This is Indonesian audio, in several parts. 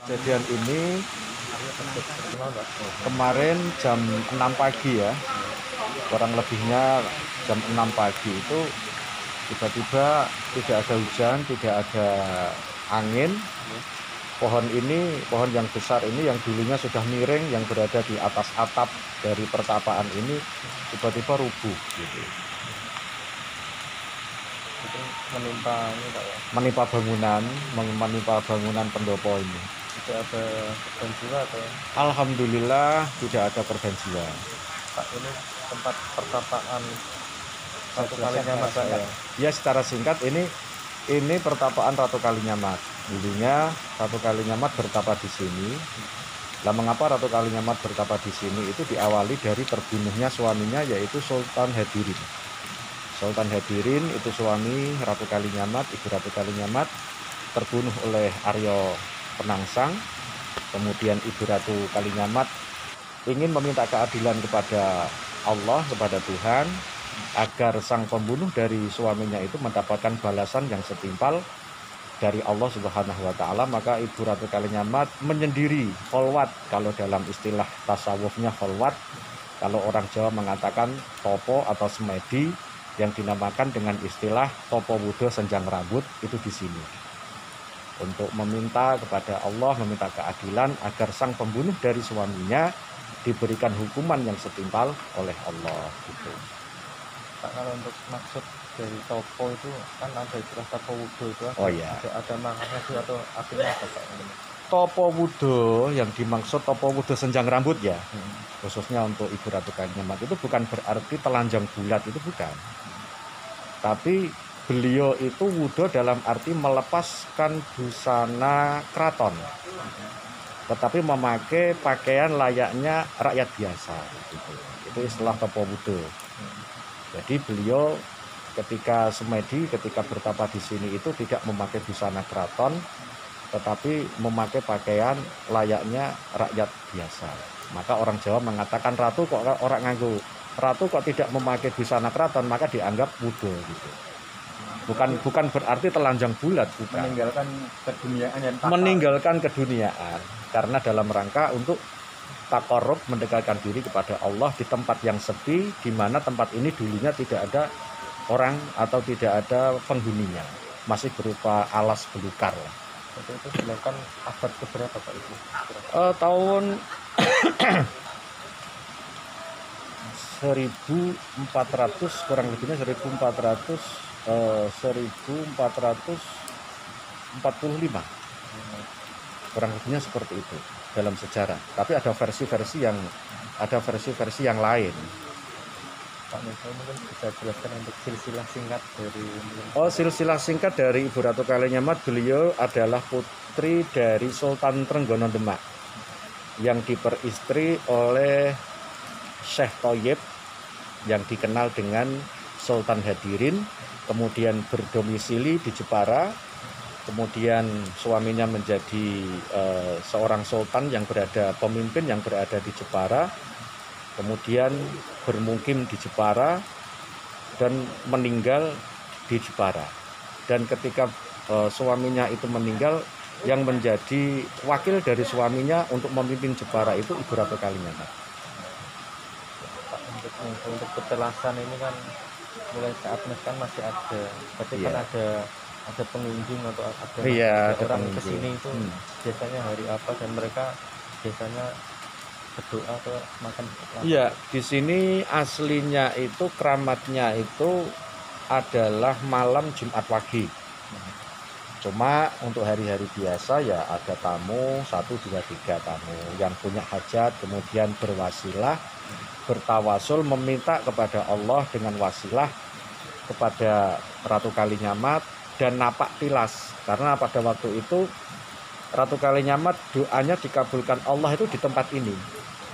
Kejadian ini kemarin jam 6 pagi ya, kurang lebihnya jam 6 pagi itu tiba-tiba tidak ada hujan, tidak ada angin. Pohon yang besar ini yang dulunya sudah miring, yang berada di atas atap dari pertapaan ini tiba-tiba rubuh gitu. Itu menimpa ini Pak ya. Menimpa bangunan pendopo ini. Tidak ada korban jiwa atau? Alhamdulillah tidak ada korban jiwa. Pak, ini tempat pertapaan Ratu Kalinyamat Pak ya. Ya, secara singkat ini pertapaan Ratu Kalinyamat. Dulunya Ratu Kalinyamat bertapa di sini. Lah mengapa Ratu Kalinyamat bertapa di sini? Itu diawali dari terbunuhnya suaminya, yaitu Sultan Hadirin. Sultan Hadirin itu suami Ratu Kalinyamat, Ibu Ratu Kalinyamat, terbunuh oleh Aryo Penangsang. Kemudian Ibu Ratu Kalinyamat ingin meminta keadilan kepada Allah, kepada Tuhan, agar sang pembunuh dari suaminya itu mendapatkan balasan yang setimpal dari Allah Subhanahu wa Ta'ala. Maka Ibu Ratu Kalinyamat menyendiri kholwat. Kalau dalam istilah tasawufnya kholwat, kalau orang Jawa mengatakan topo atau semedi, yang dinamakan dengan istilah topo wudho senjang rambut, itu di sini untuk meminta kepada Allah, meminta keadilan agar sang pembunuh dari suaminya diberikan hukuman yang setimpal oleh Allah gitu. Pak, kalau untuk maksud dari topo itu kan ada istilah topo wudho itu ada maknanya itu atau artinya apa Pak? Topo wudho yang dimaksud topo wudho senjang rambut ya, khususnya untuk Ibu Ratu Kalinyamat itu bukan berarti telanjang bulat, itu bukan. Tapi beliau itu wudho dalam arti melepaskan busana keraton, tetapi memakai pakaian layaknya rakyat biasa gitu. Itu istilah topo wudho. Jadi beliau ketika semedi, ketika bertapa di sini itu tidak memakai busana keraton, tetapi memakai pakaian layaknya rakyat biasa. Maka orang Jawa mengatakan ratu kok orang nganggo, ratu kok tidak memakai busana keraton, maka dianggap wudho gitu. Bukan berarti telanjang bulat, bukan. Meninggalkan keduniaan dan meninggalkan keduniaan karena dalam rangka untuk takarrub, mendekatkan diri kepada Allah di tempat yang sepi, di mana tempat ini dulunya tidak ada orang atau tidak ada penghuninya, masih berupa alas belukar. Itu dilakukan abad keberapa Pak itu? Tahun 1400, kurang lebihnya 1445, kurang lebihnya seperti itu dalam sejarah. Tapi ada versi-versi yang lain. Pak, mungkin bisa jelaskan untuk silsilah singkat dari silsilah singkat dari Ibu Ratu Kalinyamat. Beliau adalah putri dari Sultan Trenggono Demak yang diperistri oleh Syekh Thayyib yang dikenal dengan Sultan Hadirin, kemudian berdomisili di Jepara, kemudian suaminya menjadi seorang sultan yang pemimpin yang berada di Jepara, kemudian bermukim di Jepara dan meninggal di Jepara. Dan ketika suaminya itu meninggal, yang menjadi wakil dari suaminya untuk memimpin Jepara itu Ibu Ratu Kalinyamat. Untuk petelasan ini kan mulai saat ini kan masih ada, berarti kan ada pengunjung atau ada orang kesini itu biasanya hari apa, dan mereka biasanya berdoa atau makan. Iya, di sini aslinya itu keramatnya itu adalah malam Jumat Wage. Cuma untuk hari-hari biasa ya ada tamu 1, 2, 3 tamu yang punya hajat, kemudian berwasilah, bertawasul, meminta kepada Allah dengan wasilah kepada Ratu Kalinyamat dan napak tilas. Karena pada waktu itu Ratu Kalinyamat doanya dikabulkan Allah itu di tempat ini.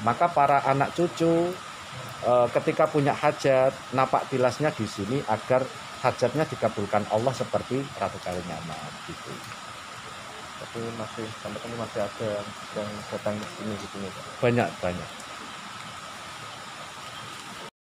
Maka para anak cucu ketika punya hajat, napak tilasnya di sini agar hajatnya dikabulkan Allah seperti Ratu Kalinyamat gitu. Tapi sampai ini masih ada yang datang ke sini gitu. Banyak.